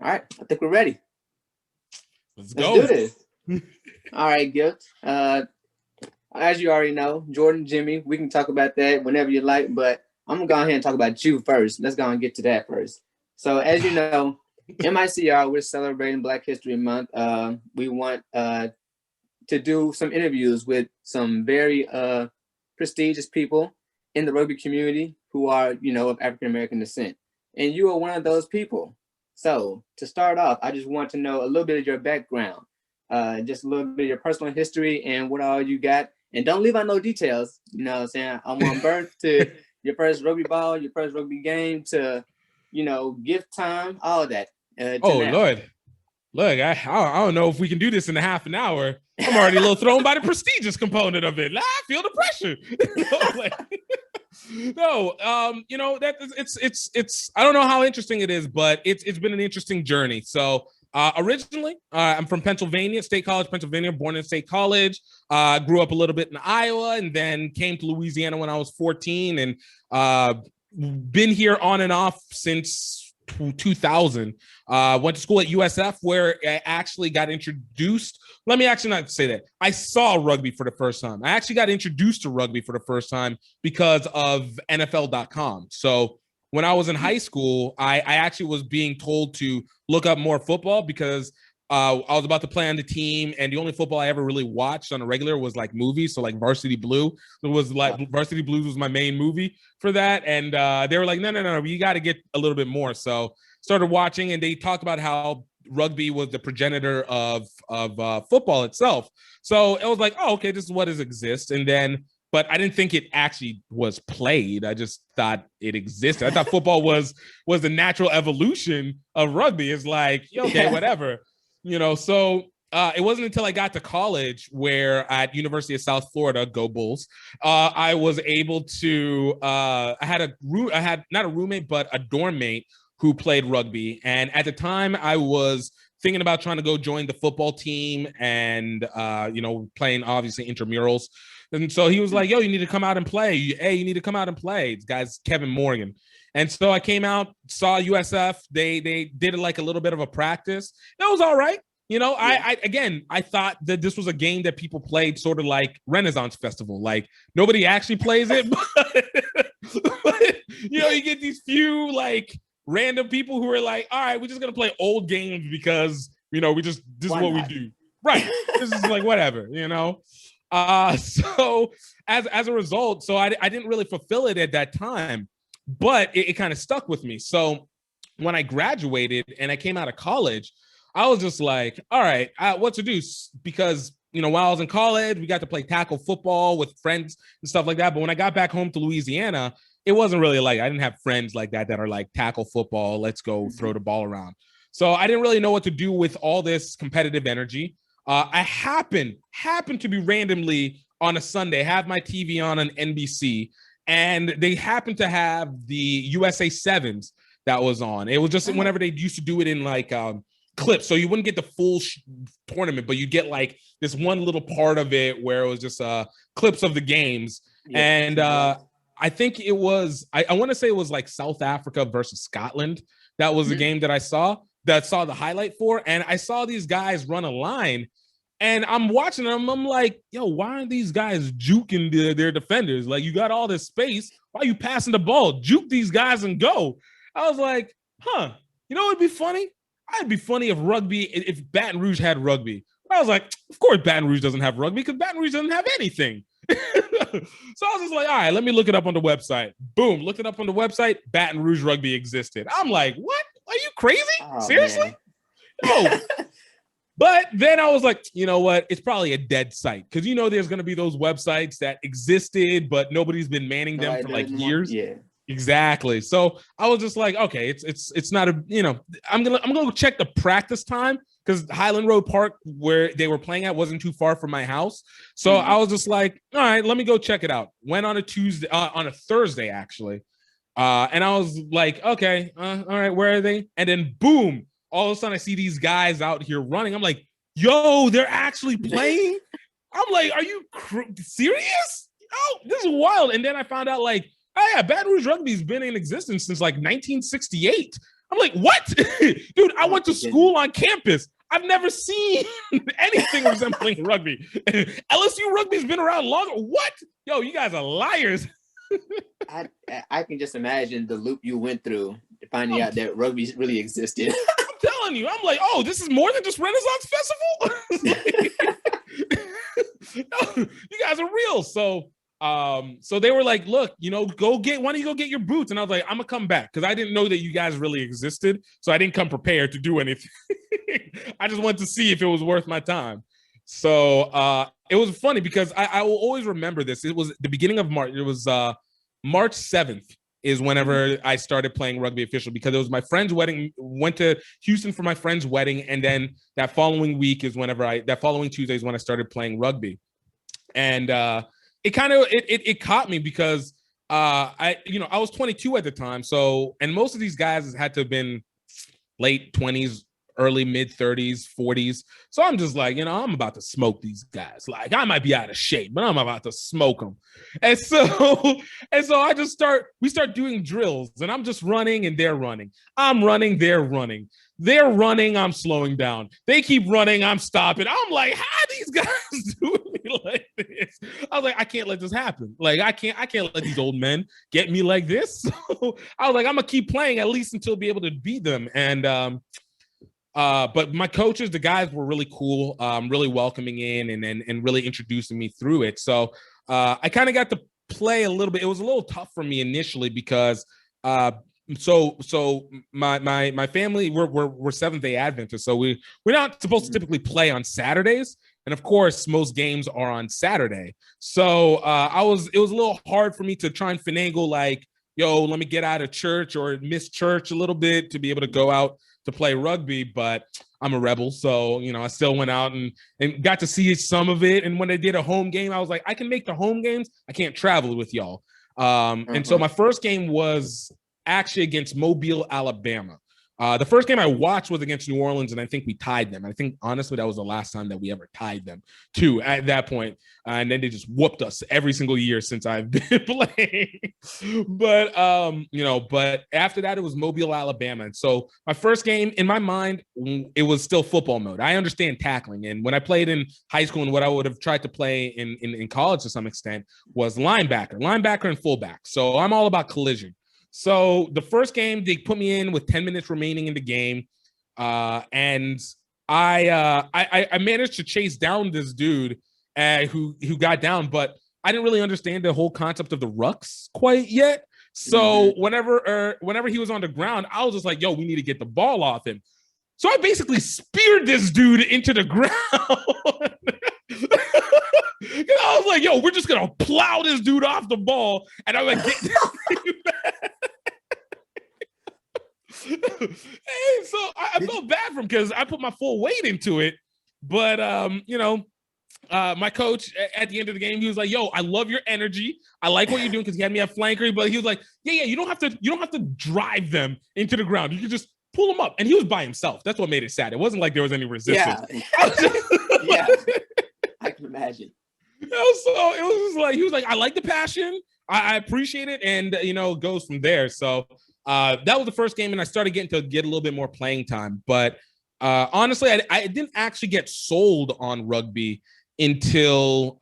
All right, I think we're ready. Let's Let's go. do this. All right, Gift. As you already know, Jordan, Jimmy, we can talk about that whenever you like, but I'm gonna go ahead and talk about you first. Let's go and get to that first. So, as you know, MICR, we're celebrating Black History Month. We want to do some interviews with some very prestigious people in the rugby community who are, of African American descent. And you are one of those people. So, to start off, I just want to know a little bit of your background, just a little bit of your personal history and what all you got. And don't leave out no details. You know what I'm saying? I want birth to your first rugby ball, your first rugby game, to, gift time, all of that. Oh, now. Lord. Look, I don't know if we can do this in a half an hour. I'm already a little thrown by the prestigious component of it. I feel the pressure. That it's I don't know how interesting it is, but it's been an interesting journey. So originally, I'm from Pennsylvania, State College, Pennsylvania, born in State College. Grew up a little bit in Iowa, and then came to Louisiana when I was 14, and been here on and off since 2000. Went to school at USF, where I actually got introduced. Let me actually not say that. I saw rugby for the first time. I actually got introduced to rugby for the first time because of NFL.com. So when I was in high school, I actually was being told to look up more football because I was about to play on the team, and the only football I ever really watched on a regular was like movies. So like Varsity Blue, it was like Varsity Blues was my main movie for that. And they were like, no, you got to get a little bit more. So started watching, and they talked about how rugby was the progenitor of football itself. So it was like, oh, okay, this is what exists. And then, but I didn't think it actually was played. I just thought it existed. I thought football was the natural evolution of rugby. It's like, okay, whatever. So it wasn't until I got to college, where at University of South Florida, go Bulls, I was able to, I had not a roommate, but a dorm mate who played rugby. And at the time I was thinking about trying to go join the football team and, playing obviously intramurals. And so he was like, yo, you need to come out and play. Hey, you need to come out and play. This guy's Kevin Morgan. And so I came out, saw USF. They did like a little bit of a practice. It was all right. I thought that this was a game that people played sort of like Renaissance Festival. Like nobody actually plays it, but you get these few like random people who are like, all right, we're just going to play old games because, this is what we do. Right. This is like whatever, So as a result, so I didn't really fulfill it at that time, but it kind of stuck with me. So when I graduated and I came out of college, I was just like, all right, what to do? Because, while I was in college, we got to play tackle football with friends and stuff like that. But when I got back home to Louisiana, it wasn't really like, I didn't have friends like that are like tackle football. Let's go throw the ball around. So I didn't really know what to do with all this competitive energy. I happened to be randomly on a Sunday, have my TV on NBC, and they happened to have the USA Sevens that was on. It was just whenever they used to do it in like clips, so you wouldn't get the full tournament, but you get like this one little part of it where it was just clips of the games. And I think it was, I want to say it was like South Africa versus Scotland. That was the game that I saw the highlight for. And I saw these guys run a line, and I'm watching them. I'm like, yo, why aren't these guys juking their defenders? Like, you got all this space. Why are you passing the ball? Juke these guys and go. I was like, you know what would be funny? I'd be funny if Baton Rouge had rugby. I was like, of course Baton Rouge doesn't have rugby because Baton Rouge doesn't have anything. So I was just like, all right, let me look it up on the website. Boom, looked it up on the website. Baton Rouge rugby existed. I'm like, what? Are you crazy? Seriously? No. But then I was like, you know what? It's probably a dead site because there's going to be those websites that existed, but nobody's been manning them for like years. Yeah. Exactly. So I was just like, okay, it's not a, I'm gonna check the practice time because Highland Road Park, where they were playing at, wasn't too far from my house. So I was just like, all right, let me go check it out. Went on a Thursday actually, and I was like, okay, all right, where are they? And then boom, all of a sudden I see these guys out here running. I'm like, yo, they're actually playing. I'm like, are you serious? Oh, this is wild. And then I found out like, oh yeah, Baton Rouge Rugby's been in existence since like 1968. I'm like, what? Dude, I went to school on campus. I've never seen anything resembling rugby. LSU rugby's been around longer. What? Yo, you guys are liars. I can just imagine the loop you went through finding out that rugby really existed. I'm telling you, I'm like, oh, this is more than just Renaissance Festival. No, you guys are real. So they were like, look, you know, why don't you go get your boots? And I was like, I'm gonna come back because I didn't know that you guys really existed. So I didn't come prepared to do anything. I just wanted to see if it was worth my time. So it was funny because I will always remember this. It was the beginning of March. It was March 7th is whenever I started playing rugby official because it was my friend's wedding. Went to Houston for my friend's wedding. And then that following week is that following Tuesday is when I started playing rugby. And it caught me because I was 22 at the time. So, and most of these guys had to have been late 20s, early mid 30s, 40s. So I'm just like, you know, I'm about to smoke these guys. Like I might be out of shape, but I'm about to smoke them. And so we start doing drills and I'm just running and they're running. I'm running, they're running. They're running, I'm slowing down. They keep running, I'm stopping. I'm like, how are these guys doing me like this? I was like, I can't let this happen. Like, I can't let these old men get me like this. So I was like, I'm gonna keep playing at least until be able to beat them. And but my coaches, the guys were really cool, really welcoming in and really introducing me through it. So I kind of got to play a little bit. It was a little tough for me initially because so my family, we're Seventh-day Adventists, so we're not supposed to typically play on Saturdays. And of course, most games are on Saturday. So it was a little hard for me to try and finagle like, yo, let me get out of church or miss church a little bit to be able to go out to play rugby, but I'm a rebel. So, you know, I still went out and got to see some of it. And when they did a home game, I was like, I can make the home games. I can't travel with y'all. And so my first game was actually against Mobile, Alabama. The first game I watched was against New Orleans, and I think we tied them. I think, honestly, that was the last time that we ever tied them, too, at that point. And then they just whooped us every single year since I've been playing. But, but after that, it was Mobile, Alabama. And so my first game, in my mind, it was still football mode. I understand tackling. And when I played in high school and what I would have tried to play in college to some extent was linebacker and fullback. So I'm all about collision. So the first game, they put me in with 10 minutes remaining in the game. And I managed to chase down this dude who got down, but I didn't really understand the whole concept of the rucks quite yet. So whenever he was on the ground, I was just like, yo, we need to get the ball off him. So I basically speared this dude into the ground. I was like, yo, we're just going to plow this dude off the ball. And I'm like, hey, so I felt bad for him because I put my full weight into it. But, my coach at the end of the game, he was like, yo, I love your energy. I like what you're doing because he had me at flanker. But he was like, yeah, you don't have to drive them into the ground. You can just pull them up. And he was by himself. That's what made it sad. It wasn't like there was any resistance. Yeah. I can imagine. So it was just like, he was like, I like the passion. I appreciate it. And, it goes from there. So that was the first game. And I started getting to get a little bit more playing time. But honestly, I didn't actually get sold on rugby until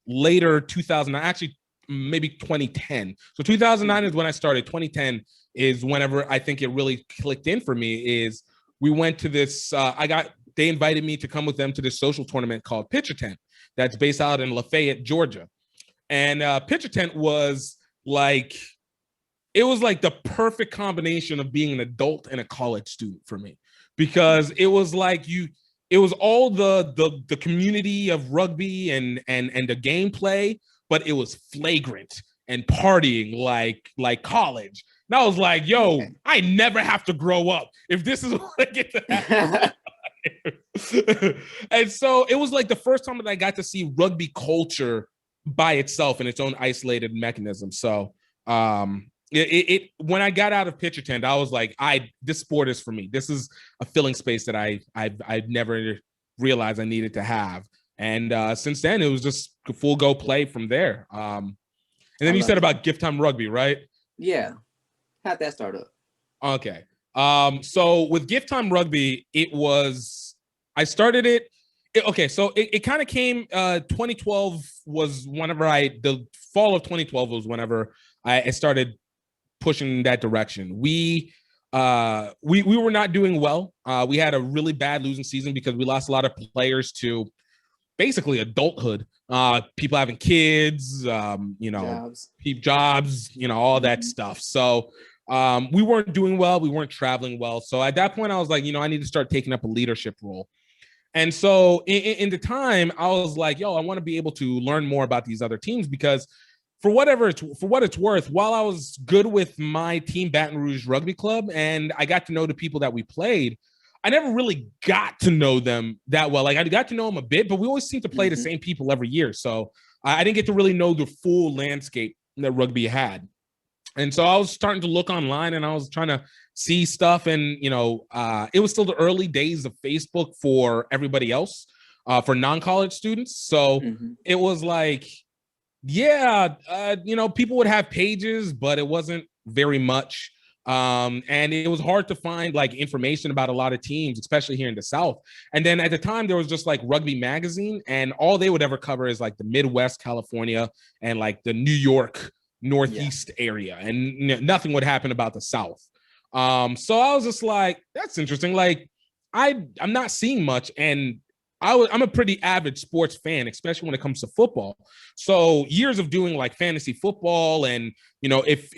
later 2009, actually maybe 2010. So 2009 is when I started. 2010 is whenever I think it really clicked in for me. Is we went to this, they invited me to come with them to this social tournament called Pitcher Tent that's based out in Lafayette, Georgia. And Pitcher Tent was like, it was like the perfect combination of being an adult and a college student for me, because it was like it was all the community of rugby and the gameplay, but it was flagrant and partying like college. And I was like, yo, I never have to grow up if this is what I get to happen. And so it was like the first time that I got to see rugby culture by itself in its own isolated mechanism. So when I got out of Pitcher Tent, I was like, this sport is for me. This is a filling space that I've never realized I needed to have. And since then, it was just full go play from there. And then you said about Gift Time Rugby, right? Yeah. How'd that start up? Okay. So with Gift Time Rugby, I started it. Okay, so it kind of came. 2012 was whenever the fall of 2012 was whenever I started pushing that direction. We were not doing well. We had a really bad losing season because we lost a lot of players to basically adulthood. People having kids, jobs, all that stuff. So we weren't doing well. We weren't traveling well. So at that point, I was like, I need to start taking up a leadership role. And so in the time, I was like, I want to be able to learn more about these other teams because for what it's worth, while I was good with my team, Baton Rouge Rugby Club, and I got to know the people that we played, I never really got to know them that well. Like I got to know them a bit, but we always seem to play the same people every year. So I didn't get to really know the full landscape that rugby had. And so I was starting to look online and I was trying to see stuff. And, it was still the early days of Facebook for everybody else, for non-college students. So it was like, people would have pages, but it wasn't very much. And it was hard to find like information about a lot of teams, especially here in the South. And then at the time there was just like Rugby Magazine, and all they would ever cover is like the Midwest, California, and like the New York Northeast area, and nothing would happen about the South. So I was just like, that's interesting. Like I'm not seeing much, and I'm a pretty avid sports fan, especially when it comes to football. So years of doing like fantasy football, and if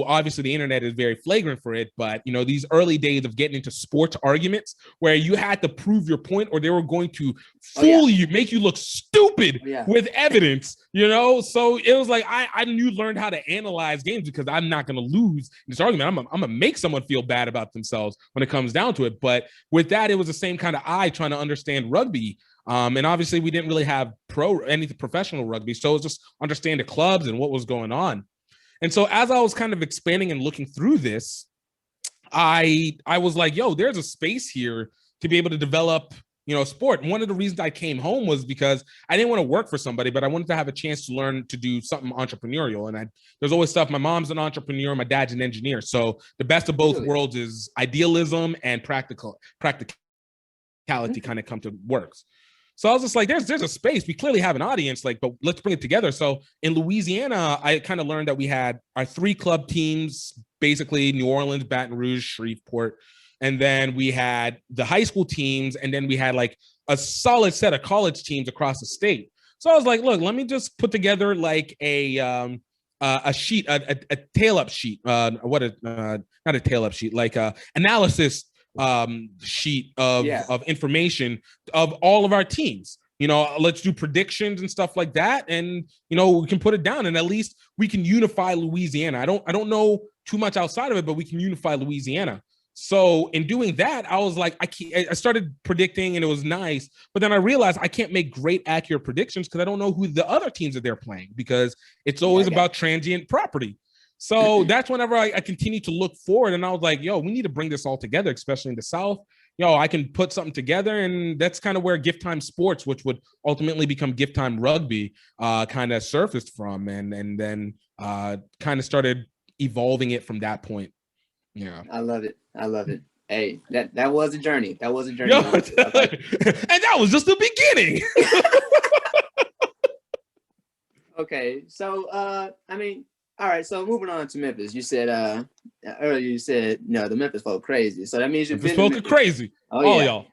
obviously the internet is very flagrant for it, but these early days of getting into sports arguments where you had to prove your point or they were going to fool you, make you look stupid with evidence, So it was like I learned how to analyze games because I'm not going to lose this argument. I'm gonna make someone feel bad about themselves when it comes down to it. But with that, it was the same kind of eye trying to understand rugby. And obviously we didn't really have anything professional rugby. So it was just understand the clubs and what was going on. And so as I was kind of expanding and looking through this, I was like, there's a space here to be able to develop, sport. And one of the reasons I came home was because I didn't want to work for somebody, but I wanted to have a chance to learn to do something entrepreneurial. And there's always stuff. My mom's an entrepreneur. My dad's an engineer. So the best of both worlds is idealism and practicality kind of come to works. So I was just like, there's a space. We clearly have an audience, but let's bring it together. So in Louisiana, I kind of learned that we had our 3 club teams, basically New Orleans, Baton Rouge, Shreveport. And then we had the high school teams. And then we had like a solid set of college teams across the state. So I was like, look, let me just put together like a sheet, a tail-up sheet. Not a tail-up sheet, like a analysis sheet of information of all of our teams. Let's do predictions and stuff like that, and we can put it down, and at least we can unify Louisiana. I don't know too much outside of it, but we can unify Louisiana. So in doing that, I was like, I started predicting, and it was nice, but then I realized I can't make great accurate predictions because I don't know who the other teams that they're playing, because it's always about transient property. So that's whenever I continue to look forward, and I was like, we need to bring this all together, especially in the South. I can put something together, and that's kind of where Gift Time Sports, which would ultimately become Gift Time Rugby, kind of surfaced from, and then kind of started evolving it from that point. Yeah, I love it. Hey, that was a journey. That was a journey. And that was just the beginning. Okay, so all right, so moving on to Memphis. You said earlier the Memphis folk crazy. So that means you've been folk crazy. All y'all.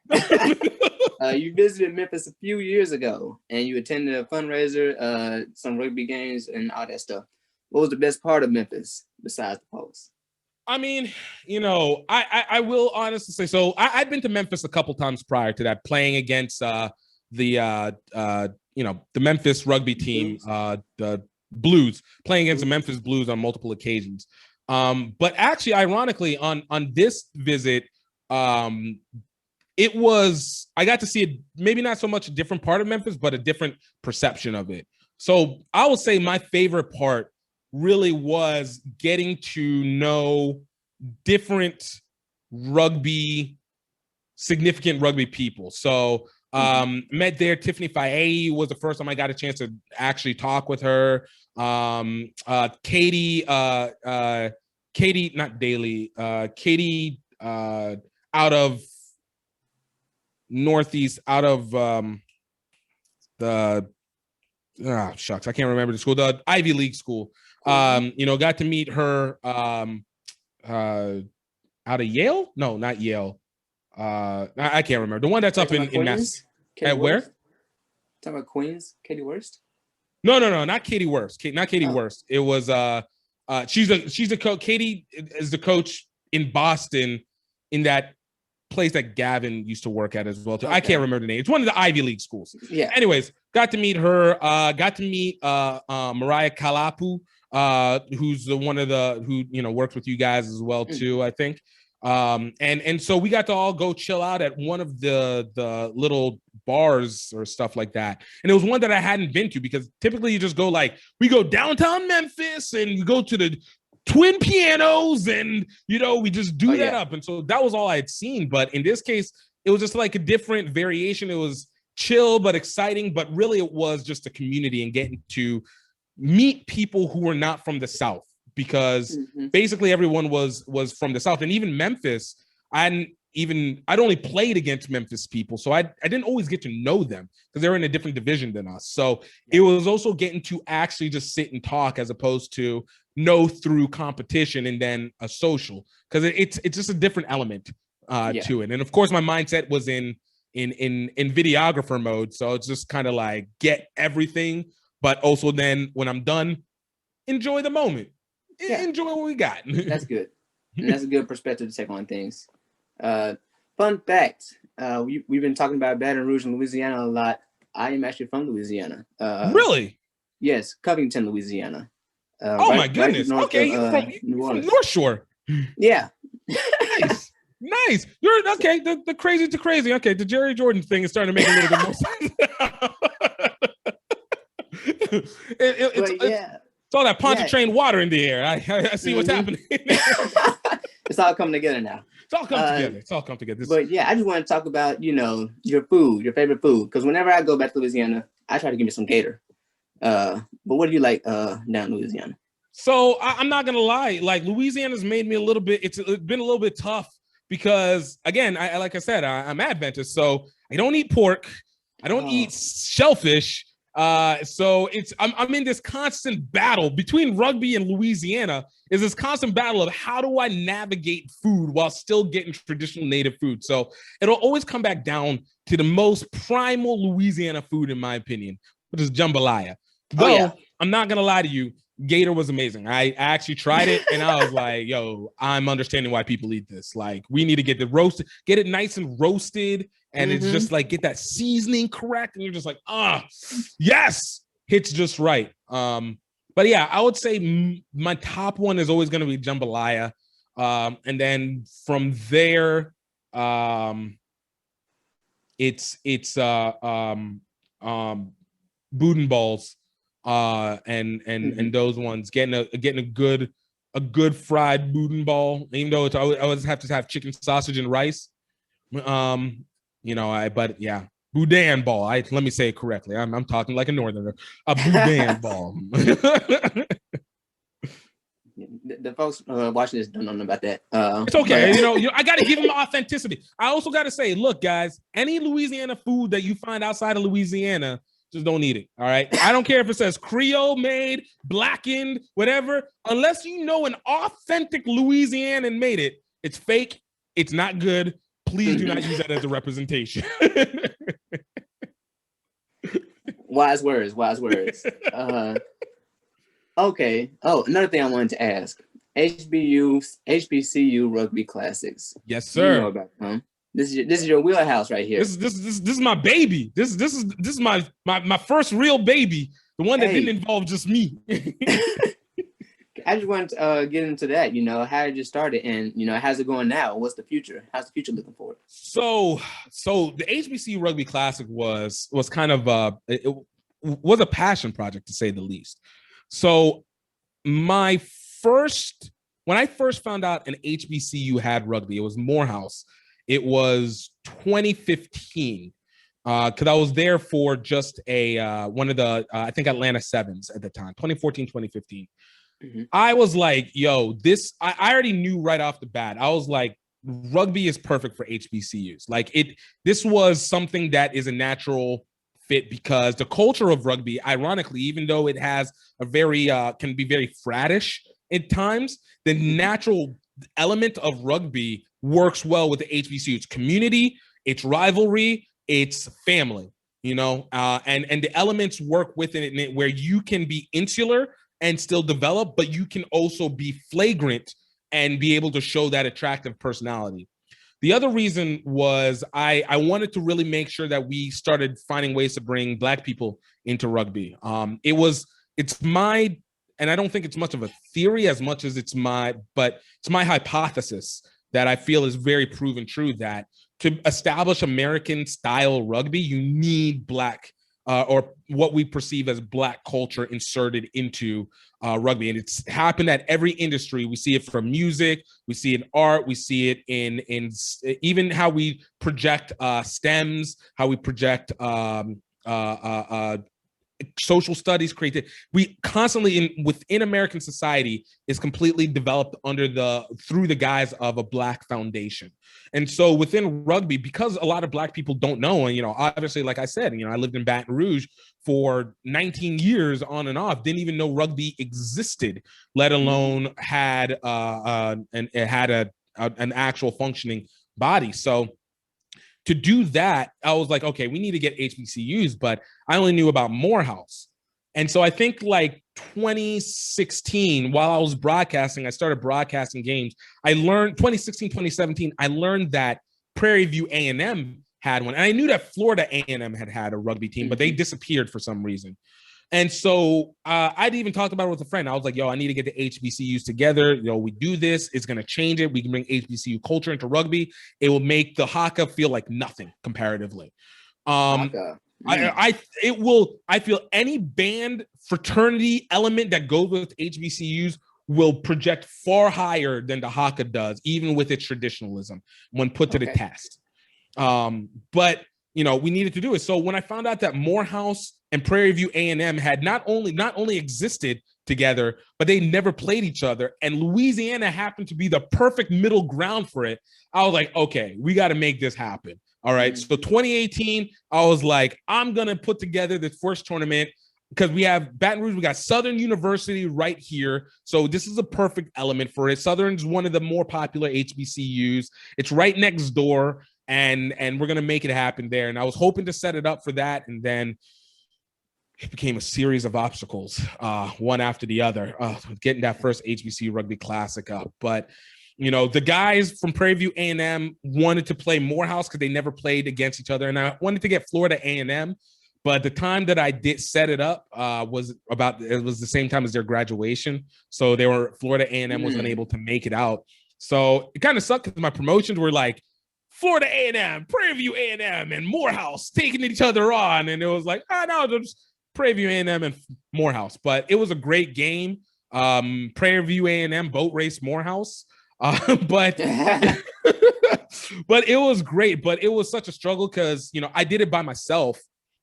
You visited Memphis a few years ago, and you attended a fundraiser, some rugby games, and all that stuff. What was the best part of Memphis besides the Post? I mean, I will honestly say, so I'd been to Memphis a couple times prior to that, playing against the Memphis rugby team, the Blues, playing against the Memphis Blues on multiple occasions. But actually, ironically, on this visit, I got to see it, maybe not so much a different part of Memphis, but a different perception of it. So I will say my favorite part really was getting to know different significant rugby people. So met there. Tiffany Faye was the first time I got a chance to actually talk with her. Katie, not Daly, Katie out of Northeast, out of the shucks, I can't remember the school, the Ivy League school. Got to meet her out of Yale. No, not Yale. I can't remember the one that's up in Mass. At where? Talking about Queens, Katie Worst. No, not Katie Worst. Not Katie Worst. It was she's the coach. Katie is the coach in Boston, in that place that Gavin used to work at as well too. Okay. I can't remember the name. It's one of the Ivy League schools. Yeah. Anyways, got to meet her. Got to meet Mariah Kalapu, who's one of the who works with you guys as well too. I think. And so we got to all go chill out at one of the little bars or stuff like that. And it was one that I hadn't been to, because typically you just go we go downtown Memphis and we go to the Twin Pianos and, we just do that up. And so that was all I had seen. But in this case, it was just like a different variation. It was chill, but exciting. But really it was just a community and getting to meet people who were not from the South. Because basically everyone was from the South, and even Memphis, I'd only played against Memphis people, so I didn't always get to know them because they're in a different division than us. So it was also getting to actually just sit and talk, as opposed to know through competition and then a social, because it's just a different element to it. And of course, my mindset was in videographer mode, so it's just kind of like get everything, but also then when I'm done, enjoy the moment. Enjoy what we got. That's good. And that's a good perspective to take on things. Fun fact, we've been talking about Baton Rouge and Louisiana a lot. I am actually from Louisiana. Really? Yes, Covington, Louisiana. My goodness. Okay, you're from North Shore. Yeah. Nice. You're okay. The crazy to crazy. Okay, the Jerry Jordan thing is starting to make a little bit more sense. It's all that Pontchartrain water in the air. I see what's happening. It's all coming together now. It's all come together. But I just want to talk about, your food, your favorite food. Because whenever I go back to Louisiana, I try to give me some gator. But what do you like down in Louisiana? So I'm not going to lie. Like, Louisiana's made me it's been a little bit tough because, again, like I said, I'm Adventist. So I don't eat pork. I don't eat shellfish. So I'm in this constant battle between Rugby and Louisiana. Is this constant battle of how do I navigate food while still getting traditional native food? So it'll always come back down to the most primal Louisiana food, in my opinion, which is jambalaya. Though I'm not gonna lie to you, gator was amazing. I actually tried it and I was like, yo, I'm understanding why people eat this. Like, we need to get it nice and roasted. And it's just like, get that seasoning correct. And you're just like, yes, hits just right. But yeah, I would say my top one is always going to be jambalaya. And then from there, it's boudin balls, and those ones, getting a good fried boudin ball, even though I always have to have chicken, sausage, and rice. Boudin ball. Let me say it correctly. I'm talking like a northerner. A boudin ball. The folks watching this don't know about that. It's okay. I got to give them authenticity. I also got to say, look, guys, any Louisiana food that you find outside of Louisiana, just don't eat it. All right. I don't care if it says Creole made, blackened, whatever. Unless you know an authentic Louisianan made it, it's fake. It's not good. Please do not use that as a representation. Wise words. Okay. Oh, another thing I wanted to ask. HBCU Rugby Classics. Yes, sir. You know about them. This is your wheelhouse right here. This is my baby. This is my first real baby. The one that didn't involve just me. I just wanted to get into that. How did you start it, and how's it going now? What's the future? How's the future looking forward? So the HBCU Rugby Classic was kind of it was a passion project, to say the least. So when I first found out an HBCU had rugby, it was Morehouse. It was 2015. Because I was there for just one of the I think Atlanta Sevens at the time, 2014, 2015. I was like, yo, I already knew right off the bat. I was like, rugby is perfect for HBCUs. Like this was something that is a natural fit because the culture of rugby, ironically, even though it has a very can be very frattish at times, the natural element of rugby works well with the HBCU. It's community, it's rivalry, it's family, you know, and the elements work within it where you can be insular and still develop, but you can also be flagrant and be able to show that attractive personality. The other reason was I wanted to really make sure that we started finding ways to bring Black people into rugby. It's my, and I don't think it's much of a theory as much as it's my hypothesis that I feel is very proven true, that to establish American style rugby, you need Black or what we perceive as Black culture inserted into rugby. And it's happened at every industry. We see it from music, we see it in art, we see it in even how we project stems, how we project social studies, creative. We constantly within American society is completely developed through the guise of a Black foundation. And so within rugby, because a lot of Black people don't know, and, you know, obviously, like I said, you know, I lived in Baton Rouge for 19 years on and off, didn't even know rugby existed, let alone had an actual functioning body. So to do that, I was like, okay, we need to get HBCUs, but I only knew about Morehouse. And so I think like 2016, while I was broadcasting, I started broadcasting games. I learned 2016, 2017, I learned that Prairie View A&M had one. And I knew that Florida A&M had a rugby team, but they disappeared for some reason. And so I'd even talked about it with a friend. I was like, yo, I need to get the HBCUs together. You know, we do this. It's going to change it. We can bring HBCU culture into rugby. It will make the Haka feel like nothing comparatively. I feel any band fraternity element that goes with HBCUs will project far higher than the Haka does, even with its traditionalism when put to the test. But you know, we needed to do it. So when I found out that Morehouse and Prairie View A&M had not only existed together, but they never played each other, and Louisiana happened to be the perfect middle ground for it, I was like, okay, we got to make this happen. All right. So 2018, I was like, I'm going to put together this first tournament because we have Baton Rouge, we got Southern University right here. So this is a perfect element for it. Southern's one of the more popular HBCUs. It's right next door. And we're going to make it happen there. And I was hoping to set it up for that. And then it became a series of obstacles, one after the other, getting that first HBCU Rugby Classic up. But, you know, the guys from Prairie View A&M wanted to play Morehouse because they never played against each other. And I wanted to get Florida A&M. But the time that I did set it up was the same time as their graduation. So Florida A&M was unable to make it out. So it kind of sucked because my promotions were like, Florida A&M, Prairie View A&M, and Morehouse taking each other on. And it was like, no, just Prairie View A&M and Morehouse. But it was a great game. Prairie View A&M boat race Morehouse. But it was great. But it was such a struggle because, you know, I did it by myself.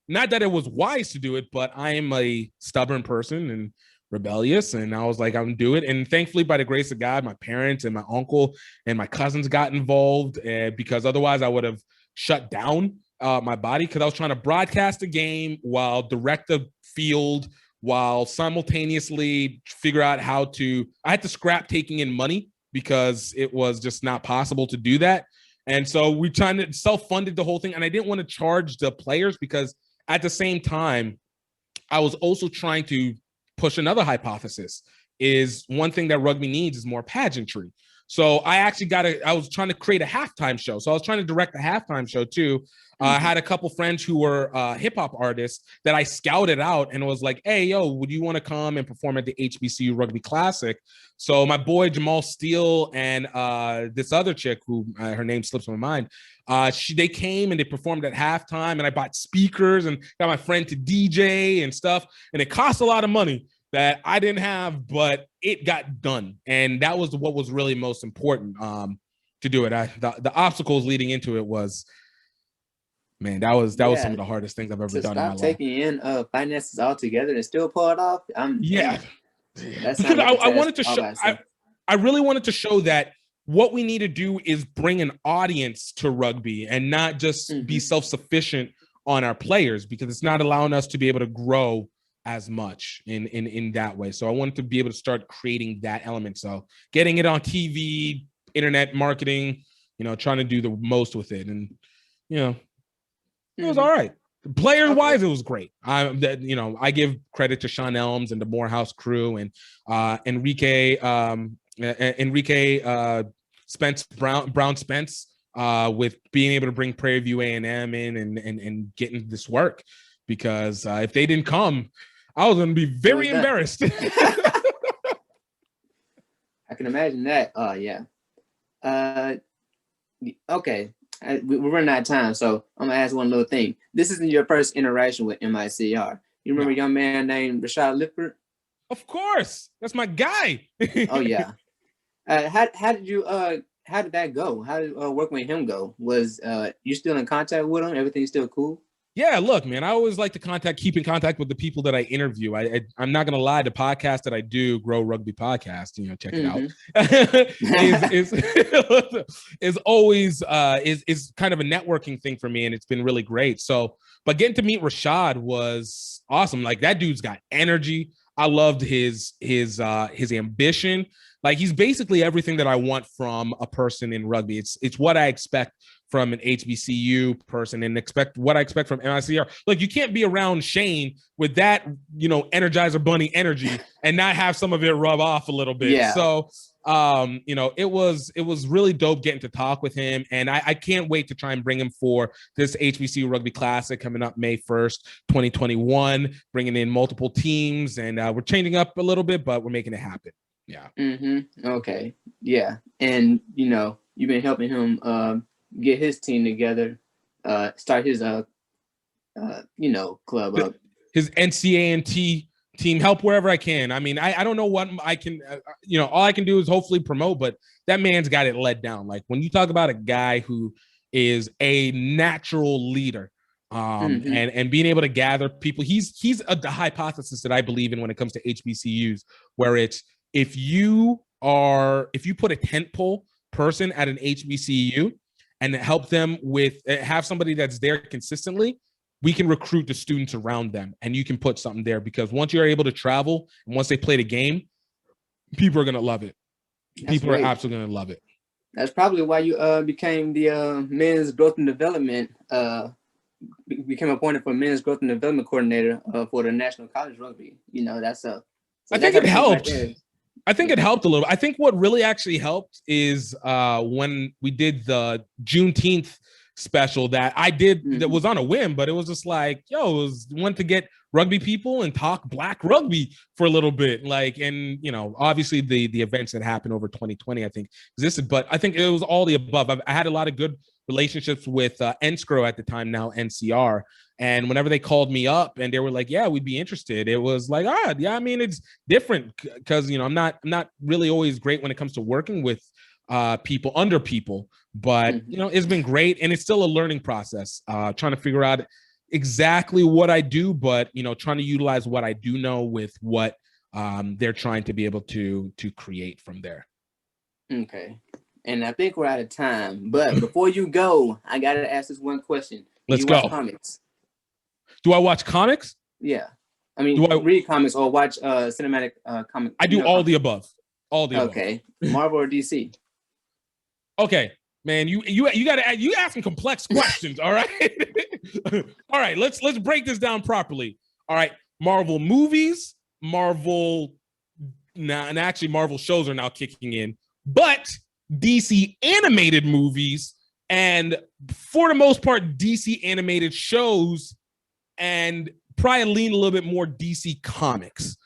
Not that it was wise to do it, but I am a stubborn person and rebellious, and I was like, I'm gonna do it. And thankfully, by the grace of God, my parents and my uncle and my cousins got involved, because otherwise I would have shut down my body, because I was trying to broadcast a game while direct the field, while simultaneously figure out I had to scrap taking in money because it was just not possible to do that. And so we trying to self-funded the whole thing, and I didn't want to charge the players because at the same time, I was also trying to push another hypothesis. Is one thing that rugby needs is more pageantry. So I was trying to create a halftime show. So I was trying to direct a halftime show too. I had a couple friends who were hip hop artists that I scouted out and was like, hey, yo, would you want to come and perform at the HBCU Rugby Classic? So my boy Jamal Steele and this other chick who her name slips my mind, they came and they performed at halftime, and I bought speakers and got my friend to DJ and stuff. And it cost a lot of money that I didn't have, but it got done. And that was what was really most important to do it. The obstacles leading into it was, man, that was some of the hardest things I've ever done in my life. Taking in finances all together and still pull it off. Because I wanted to show, I really wanted to show that what we need to do is bring an audience to rugby and not just be self-sufficient on our players, because it's not allowing us to be able to grow as much in that way. So I wanted to be able to start creating that element. So getting it on TV, internet marketing, trying to do the most with it. And, it was all right. Players wise, it was great. I give credit to Sean Elms and the Morehouse crew and Enrique Spence Brown Spence with being able to bring Prairie View A&M in and getting this work, because if they didn't come, I was going to be very embarrassed. I can imagine that. Yeah. Okay. We're running out of time, so I'm going to ask one little thing. This isn't your first interaction with MICR. You remember a young man named Rashad Lippert? Of course. That's my guy. Oh, yeah. How did that go? How did working with him go? Was you still in contact with him? Everything's still cool? Yeah, look, man, I always like to keep in contact with the people that I interview. I'm not going to lie, the podcast that I do, Grow Rugby Podcast, check it out, is always is kind of a networking thing for me, and it's been really great. So, but getting to meet Rashad was awesome. Like, that dude's got energy. I loved his ambition. Like, he's basically everything that I want from a person in rugby. It's what I expect from an HBCU person and what I expect from MICR. Like, you can't be around Shane with that, Energizer Bunny energy and not have some of it rub off a little bit. Yeah. So, it was really dope getting to talk with him. And I can't wait to try and bring him for this HBCU Rugby Classic coming up May 1st, 2021, bringing in multiple teams. And we're changing up a little bit, but we're making it happen. Yeah. Okay. Yeah. And, you've been helping him get his team together, start his club up, his NCANT team, help wherever I can. I mean, I don't know what I can, all I can do is hopefully promote, but that man's got it led down. Like, when you talk about a guy who is a natural leader, and being able to gather people, he's the hypothesis that I believe in when it comes to HBCUs, where it's, if you put a tentpole person at an HBCU and help them have somebody that's there consistently, we can recruit the students around them, and you can put something there, because once you're able to travel and once they play the game, people are going to love it. People are absolutely going to love it. That's probably why you became the men's growth and development, became appointed for men's growth and development coordinator for the National College Rugby. I think it helped. I think it helped a little. I think what really actually helped is when we did the Juneteenth special that I did, that was on a whim, but it was just like, want to get rugby people and talk Black rugby for a little bit. Like, and, obviously the events that happened over 2020, I think existed, but I think it was all the above. I had a lot of good relationships with NSCRO at the time, now NCR. And whenever they called me up and they were like, yeah, we'd be interested, it was like, yeah, I mean, it's different because, I'm not really always great when it comes to working with people under people, but, it's been great. And it's still a learning process, trying to figure out exactly what I do, but, trying to utilize what I do know with what they're trying to be able to create from there. Okay. And I think we're out of time, but before you go, I got to ask this one question. Let's go. Comics? Do I watch comics? Yeah. I mean, do I read comics or watch cinematic comics? I do all the above. All the above. Okay. Marvel or DC? Okay, man, you asking complex questions, all right? All right, let's break this down properly. All right, Marvel movies, Marvel shows are now kicking in, but DC animated movies, and for the most part, DC animated shows, and probably lean a little bit more DC comics.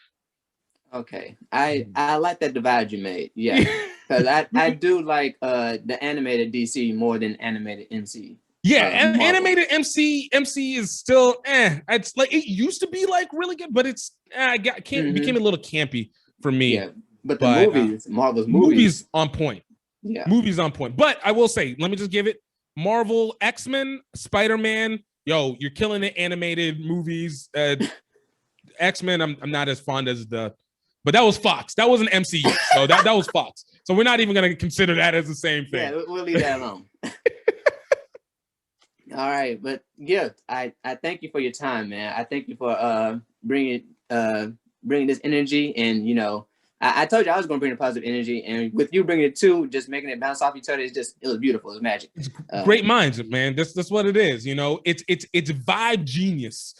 Okay, I like that divide you made. Yeah, because I do like the animated DC more than animated MC. Yeah, and animated MC is still It's like it used to be like really good, but it's became a little campy for me. Yeah, but the movies, Marvel's movies on point. Yeah, movies on point. But I will say, let me just give it Marvel, X-Men, Spider-Man. Yo, you're killing it. Animated movies, X-Men. I'm not as fond as but that was Fox. That wasn't MCU. So that was Fox. So we're not even going to consider that as the same thing. Yeah, we'll leave that alone. All right, but Gift, I thank you for your time, man. I thank you for bringing this energy, and I told you I was going to bring the positive energy, and with you bringing it too, just making it bounce off each other, it was beautiful. It was magic. It's great minds, man. That's what it is. It's vibe genius.